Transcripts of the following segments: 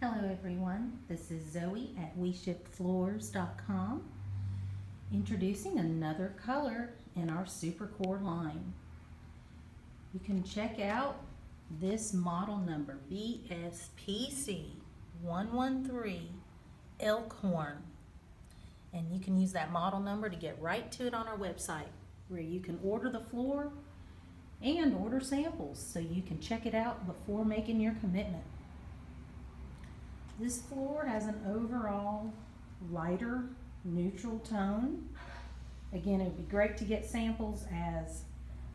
Hello everyone, this is Zoe at WeShipFloors.com introducing another color in our Supercore line. You can check out this model number BSPC113 Elkhorn, and you can use that model number to get right to it on our website where you can order the floor and order samples so you can check it out before making your commitment. This floor has an overall lighter neutral tone. Again, it would be great to get samples as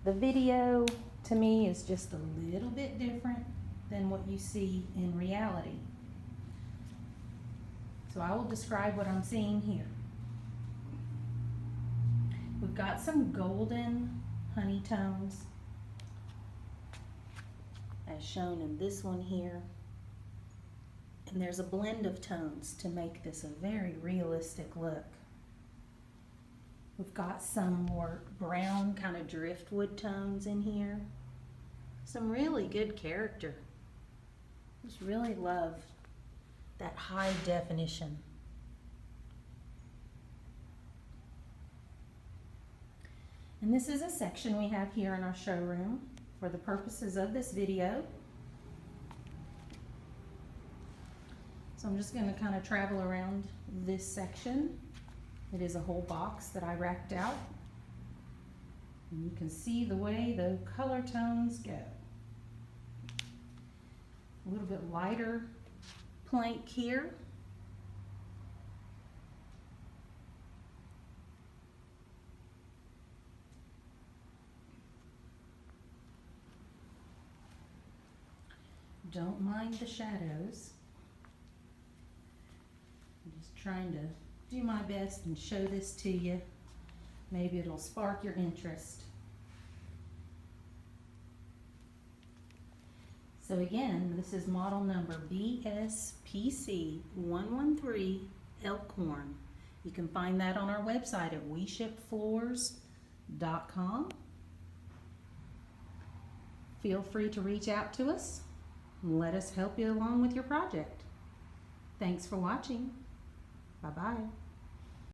the video to me is just a little bit different than what you see in reality. So I will describe what I'm seeing here. We've got some golden honey tones as shown in this one here. And there's a blend of tones to make this a very realistic look. We've got some more brown kind of driftwood tones in here. Some really good character. Just really love that high definition. And this is a section we have here in our showroom for the purposes of this video. So I'm just going to kind of travel around this section. It is a whole box that I racked out. And you can see the way the color tones go. A little bit lighter plank here. Don't mind the shadows. I'm just trying to do my best and show this to you. Maybe it'll spark your interest. So again, this is model number BSPC113 Elkhorn. You can find that on our website at WeShipFloors.com. Feel free to reach out to us and let us help you along with your project. Thanks for watching. Bye-bye.